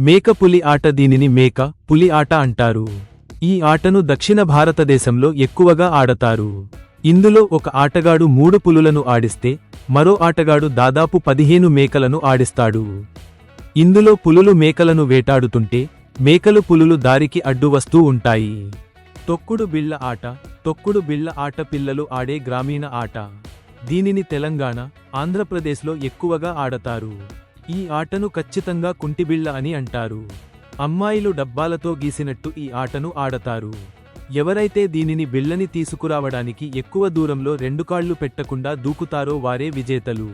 మేక పులి ఆట. దీనిని మేక పులి ఆట అంటారు. ఈ ఆటను దక్షిణ భారతదేశంలో ఎక్కువగా ఆడతారు. ఇందులో ఒక ఆటగాడు 3 పులులను ఆడిస్తే మరో ఆటగాడు దాదాపు 15 మేకలను ఆడిస్తాడు. ఇందులో పులులు మేకలను వేటాడుతుంటే మేకలు పులులు దారికి అడ్డు వస్తూ ఉంటాయి. తొక్కుడు బిళ్ళ ఆట. తొక్కుడు బిళ్ళ ఆట పిల్లలు ఆడే గ్రామీణ ఆట. దీనిని తెలంగాణ, ఆంధ్రప్రదేశ్లో ఎక్కువగా ఆడతారు. ఈ ఆటను ఖచ్చితంగా కుంటిబిళ్ళ అని అంటారు. అమ్మాయిలు డబ్బాలతో గీసినట్టు ఈ ఆటను ఆడతారు. ఎవరైతే దీనిని బిళ్ళని తీసుకురావడానికి ఎక్కువ దూరంలో 2 కాళ్లు పెట్టకుండా దూకుతారో వారే విజేతలు.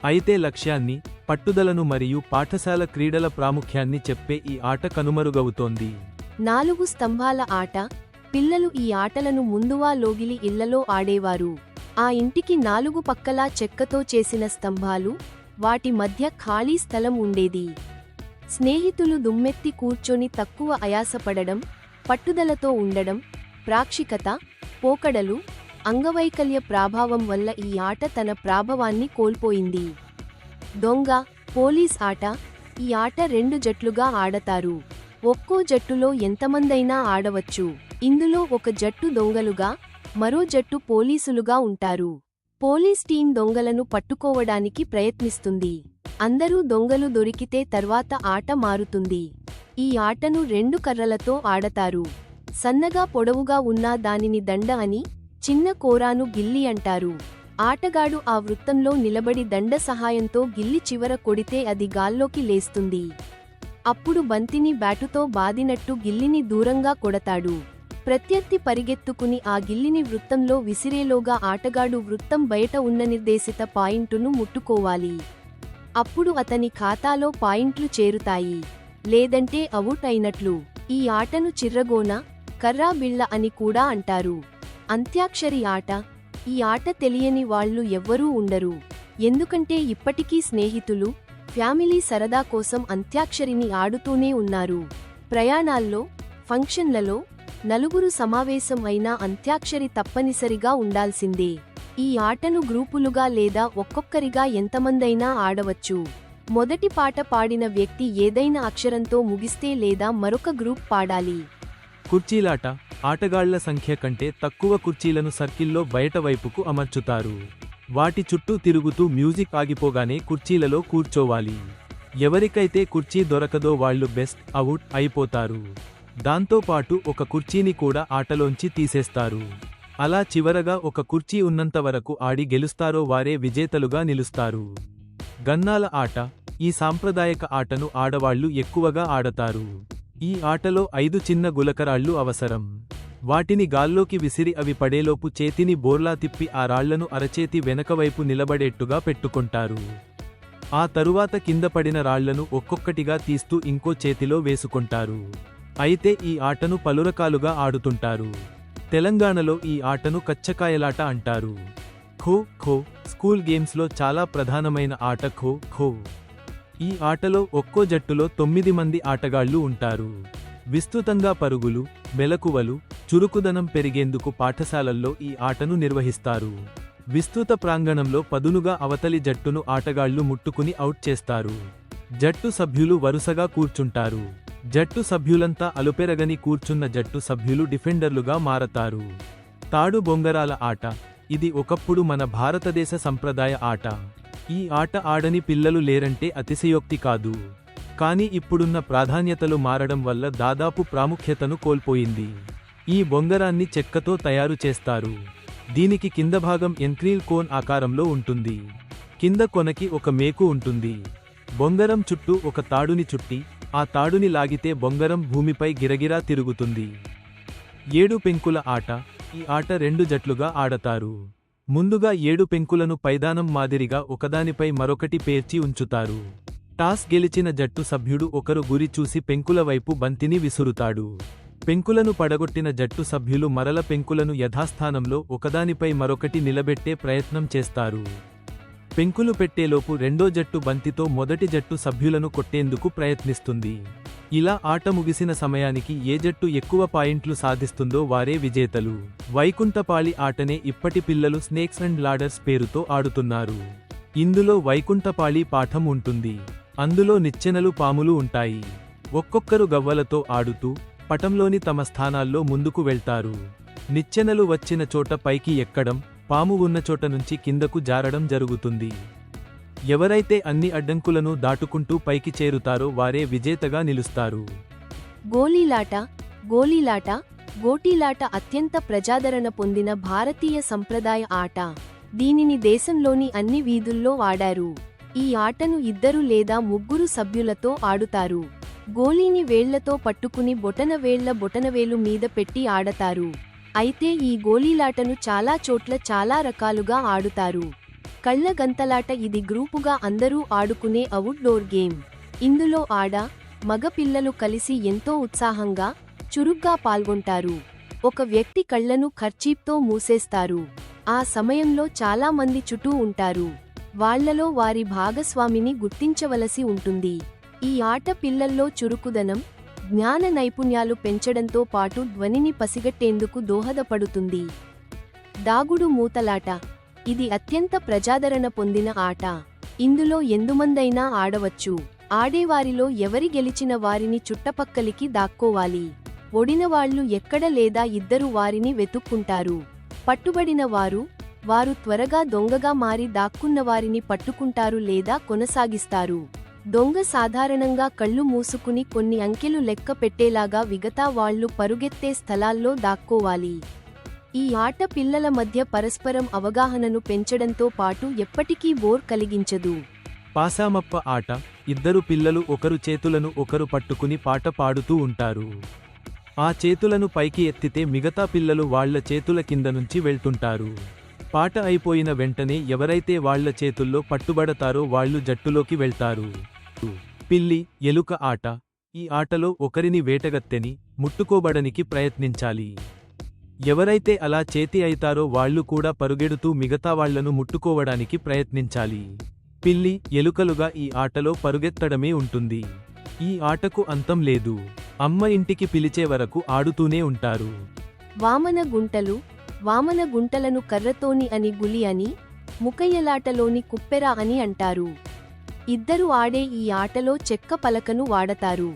అయితే లక్ష్యాన్ని, పట్టుదలను మరియు పాఠశాల క్రీడల ప్రాముఖ్యాన్ని చెప్పే ఈ ఆట కనుమరుగవుతోంది. 4 స్తంభాల ఆట. పిల్లలు ఈ ఆటలను ముందువా లోగిలి ఇళ్లలో ఆడేవారు. ఆ ఇంటికి 4 పక్కలా చెక్కతో చేసిన స్తంభాలు, వాటి మధ్య ఖాళీ స్థలం ఉండేది. స్నేహితులు దుమ్మెత్తి కూర్చొని తక్కువ ఆయాసపడడం, పట్టుదలతో ఉండడం, ప్రాక్షికత, పోకడలు, అంగవైకల్య ప్రభావం వల్ల ఈ ఆట తన ప్రాభవాన్ని కోల్పోయింది. దొంగ, పోలీస్ ఆట. ఈ ఆట 2 జట్లుగా ఆడతారు. ఒక్కో జట్టులో ఎంతమందైనా ఆడవచ్చు. ఇందులో ఒక జట్టు దొంగలుగా, మరో జట్టు పోలీసులుగా ఉంటారు. పోలీస్ టీం దొంగలను పట్టుకోవడానికి ప్రయత్నిస్తుంది. అందరూ దొంగలు దొరికితే తర్వాత ఆట మారుతుంది. ఈ ఆటను 2 కర్రలతో ఆడతారు. సన్నగా పొడవుగా ఉన్న దానిని దండ అని, చిన్న కోరాను గిల్లి అంటారు. ఆటగాడు ఆ వృత్తంలో నిలబడి దండ సహాయంతో గిల్లి చివర కొడితే అది గాల్లోకి లేస్తుంది. అప్పుడు బంతిని బ్యాటుతో బాదినట్టు గిల్లిని దూరంగా కొడతాడు. ప్రత్యర్థి పరిగెత్తుకుని ఆ గిల్లిని వృత్తంలో విసిరేలోగా ఆటగాడు వృత్తం బయట ఉన్న నిర్దేశిత పాయింటును ముట్టుకోవాలి. అప్పుడు అతని ఖాతాలో పాయింట్లు చేరుతాయి. లేదంటే అవుట్ అయినట్లు. ఈ ఆటను చిర్రగోన, కర్రా బిళ్ళ అని కూడా అంటారు. అంత్యాక్షరి ఆట. ఈ ఆట తెలియని వాళ్ళు ఎవ్వరూ ఉండరు. ఎందుకంటే ఇప్పటికీ స్నేహితులు, ఫ్యామిలీ సరదా కోసం అంత్యాక్షరిని ఆడుతూనే ఉన్నారు. ప్రయాణాల్లో, ఫంక్షన్లలో 4 సమావేశం అయినా అంత్యాక్షరి తప్పనిసరిగా ఉండాల్సిందే. ఈ ఆటను గ్రూపులుగా లేదా ఒక్కొక్కరిగా ఎంతమందైనా ఆడవచ్చు. మొదటి పాట పాడిన వ్యక్తి ఏదైనా అక్షరంతో ముగిస్తే లేదా మరొక గ్రూప్ పాడాలి. కుర్చీలాట. ఆటగాళ్ల సంఖ్య కంటే తక్కువ కుర్చీలను సర్కిల్లో బయట వైపుకు అమర్చుతారు. వాటి చుట్టూ తిరుగుతూ మ్యూజిక్ ఆగిపోగానే కుర్చీలలో కూర్చోవాలి. ఎవరికైతే కుర్చీ దొరకదో వాళ్లు బెస్ట్ అవుట్ అయిపోతారు. దాంతోపాటు ఒక కుర్చీని కూడా ఆటలోంచి తీసేస్తారు. అలా చివరగా ఒక కుర్చీ ఉన్నంత వరకు ఆడి గెలుస్తారో వారే విజేతలుగా నిలుస్తారు. గన్నాల ఆట. ఈ సాంప్రదాయక ఆటను ఆడవాళ్లు ఎక్కువగా ఆడతారు. ఈ ఆటలో 5 చిన్న గులకరాళ్లు అవసరం. వాటిని గాల్లోకి విసిరి అవి పడేలోపు చేతిని బోర్లా తిప్పి ఆ రాళ్లను అరచేతి వెనకవైపు నిలబడేట్టుగా పెట్టుకుంటారు. ఆ తరువాత కింద పడిన రాళ్లను ఒక్కొక్కటిగా తీస్తూ ఇంకో చేతిలో వేసుకుంటారు. అయితే ఈ ఆటను పలురకాలుగా ఆడుతుంటారు. తెలంగాణలో ఈ ఆటను కచ్చకాయలాట అంటారు. ఖో ఖో. స్కూల్ గేమ్స్లో చాలా ప్రధానమైన ఆట ఖో ఖో. ఈ ఆటలో ఒక్కో జట్టులో 9 మంది ఆటగాళ్లు ఉంటారు. విస్తృతంగా పరుగులు, మెలకువలు, చురుకుదనం పెరిగేందుకు పాఠశాలల్లో ఈ ఆటను నిర్వహిస్తారు. విస్తృత ప్రాంగణంలో పదునుగా అవతలి జట్టును ఆటగాళ్లు ముట్టుకుని అవుట్ చేస్తారు. జట్టు సభ్యులు వరుసగా కూర్చుంటారు. జట్టు సభ్యులంతా అలుపెరగని కూర్చున్న జట్టు సభ్యులు డిఫెండర్లుగా మారతారు. తాడు బొంగరాల ఆట. ఇది ఒకప్పుడు మన భారతదేశ సంప్రదాయ ఆట. ఈ ఆట ఆడని పిల్లలు లేరంటే అతిశయోక్తి కాదు. కానీ ఇప్పుడున్న ప్రాధాన్యతలు మారడం వల్ల దాదాపు ప్రాముఖ్యతను కోల్పోయింది. ఈ బొంగరాన్ని చెక్కతో తయారు చేస్తారు. దీనికి కింద భాగం ఎన్క్రీల్ కోన్ ఆకారంలో ఉంటుంది. కింద కొనకి ఒక మేకు ఉంటుంది. బొంగరం చుట్టూ ఒక తాడుని చుట్టి ఆ తాడుని లాగితే బొంగరం భూమిపై గిరగిరా తిరుగుతుంది. 7 పెంకుల ఆట. ఈ ఆట 2 జట్లుగా ఆడతారు. ముందుగా 7 పెంకులను పైదానం మాదిరిగా ఒకదానిపై మరొకటి పేర్చి ఉంచుతారు. టాస్ గెలిచిన జట్టు సభ్యుడు ఒకరు గురి చూసి పెంకుల వైపు బంతిని విసురుతాడు. పెంకులను పడగొట్టిన జట్టు సభ్యులు మరల పెంకులను యథాస్థానంలో ఒకదానిపై మరొకటి నిలబెట్టే ప్రయత్నం చేస్తారు. పెంకులు పెట్టేలోపు రెండో జట్టు బంతితో మొదటి జట్టు సభ్యులను కొట్టేందుకు ప్రయత్నిస్తుంది. ఇలా ఆట ముగిసిన సమయానికి ఏ జట్టు ఎక్కువ పాయింట్లు సాధిస్తుందో వారే విజేతలు. వైకుంఠపాళి ఆటనే ఇప్పటి పిల్లలు స్నేక్స్ అండ్ లాడర్స్ పేరుతో ఆడుతున్నారు. ఇందులో వైకుంఠపాళి పాఠం ఉంటుంది. అందులో నిచ్చెనలు పాములు ఉంటాయి. ఒక్కొక్కరు గవ్వలతో ఆడుతూ పటంలోని తమ స్థానాల్లో ముందుకు వెళ్తారు. నిచ్చెనలు వచ్చిన చోట పైకి ఎక్కడం, పాము ఉన్న చోట నుంచి కిందకు జారడం జరుగుతుంది. ఎవరైతే అన్ని అడ్డంకులను దాటుకుంటూ పైకి చేరుతారో వారే విజేతగా నిలుస్తారు. గోలీలాట గోలీలాట గోటీలాట అత్యంత ప్రజాదరణ పొందిన భారతీయ సంప్రదాయ ఆట. దీనిని దేశంలోని అన్ని వీధుల్లో ఆడారు. ఈ ఆటను 2 లేదా 3 సభ్యులతో ఆడుతారు. గోలీని వేళ్లతో పట్టుకుని బొటనవేలు మీద పెట్టి ఆడతారు. అయితే ఈ గోలీలాటను చాలా చోట్ల చాలా రకాలుగా ఆడుతారు. కళ్ళ గంతలాట ఇది గ్రూపుగా అందరూ ఆడుకునే అవుట్డోర్ గేమ్. ఇందులో మగ పిల్లలు కలిసి ఎంతో ఉత్సాహంగా, చురుగ్గా పాల్గొంటారు. ఒక వ్యక్తి కళ్లను కర్చీప్తో మూసేస్తారు. ఆ సమయంలో చాలా మంది చుట్టూ ఉంటారు. వాళ్లలో వారి భాగస్వామిని గుర్తించవలసి ఉంటుంది. ఈ ఆట పిల్లల్లో చురుకుదనం, జ్ఞాన నైపుణ్యాలు పెంచడంతో పాటు ధ్వనిని పసిగట్టేందుకు దోహదపడుతుంది. దాగుడు మూతలాట ఇది అత్యంత ప్రజాదరణ పొందిన ఆట. ఇందులో ఎంతమందైనా ఆడవచ్చు. ఆడేవారిలో ఎవరి గెలిచిన వారిని చుట్టపక్కలికి దాక్కోవాలి. ఓడినవాళ్లు ఎక్కడ లేదా 2 వారిని వెతుక్కుంటారు. పట్టుబడిన వారు త్వరగా దొంగగా మారి దాక్కున్నవారిని పట్టుకుంటారు లేదా కొనసాగిస్తారు. దొంగ సాధారణంగా కళ్ళు మూసుకుని కొన్ని అంకెలు లెక్క పెట్టేలాగా మిగతా వాళ్లు పరుగెత్తే స్థలాల్లో దాక్కోవాలి. ఈ ఆట పిల్లల మధ్య పరస్పరం అవగాహనను పెంచడంతో పాటు ఎప్పటికీ బోర్ కలిగించదు. పాసామప్ప ఆట 2 పిల్లలు ఒకరు చేతులను ఒకరు పట్టుకుని పాట పాడుతూ ఉంటారు. ఆ చేతులను పైకి ఎత్తితే మిగతా పిల్లలు వాళ్ల చేతుల కింద నుంచి వెళ్తుంటారు. పాట అయిపోయిన వెంటనే ఎవరైతే వాళ్ల చేతుల్లో పట్టుబడతారో వాళ్లు జట్టులోకి వెళ్తారు. పిల్లి ఎలుక ఆట ఈ ఆటలో ఒకరిని వేటగత్తెని ముట్టుకోబడనికి ప్రయత్నించాలి. ఎవరైతే అలా చేతి అయితారో వాళ్లు కూడా పరుగెడుతూ మిగతా వాళ్లను ముట్టుకోవడానికి ప్రయత్నించాలి. పిల్లి ఎలుకలుగా ఈ ఆటలో పరుగెత్తడమే ఉంటుంది. ఈ ఆటకు అంతం లేదు. అమ్మ ఇంటికి పిలిచే వరకు ఆడుతూనే ఉంటారు. వామన గుంటలను కర్రతోని అని గులి అని, ముకయ్యలాటలోని కుప్పెర అని అంటారు. 2 ఆడే ఈ ఆటలో చెక్క పలకను వాడతారు.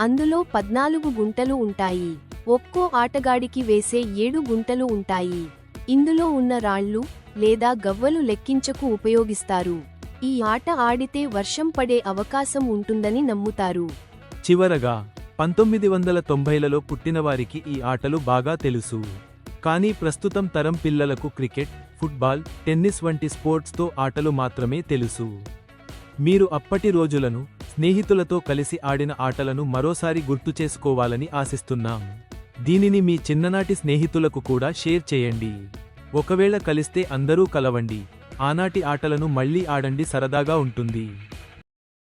అందులో 14 గుంటలు ఉంటాయి. ఒక్కో ఆటగాడికి వేసే 7 గుంటలు ఉంటాయి. ఇందులో ఉన్న రాళ్లు లేదా గవ్వలు లెక్కించకు ఉపయోగిస్తారు. ఈ ఆట ఆడితే వర్షం పడే అవకాశం ఉంటుందని నమ్ముతారు. చివరగా 1990లలో పుట్టినవారికి ఈ ఆటలు బాగా తెలుసు. కానీ ప్రస్తుతం తరం పిల్లలకు క్రికెట్, ఫుట్బాల్, టెన్నిస్ వంటి స్పోర్ట్స్తో ఆటలు మాత్రమే తెలుసు. మీరు అప్పటి రోజులను, స్నేహితులతో కలిసి ఆడిన ఆటలను మరోసారి గుర్తు చేసుకోవాలని ఆశిస్తున్నాం. దీనిని మీ చిన్ననాటి స్నేహితులకు కూడా షేర్ చేయండి. ఒకవేళ కలిస్తే అందరూ కలవండి. ఆనాటి ఆటలను మళ్లీ ఆడండి, సరదాగా ఉంటుంది.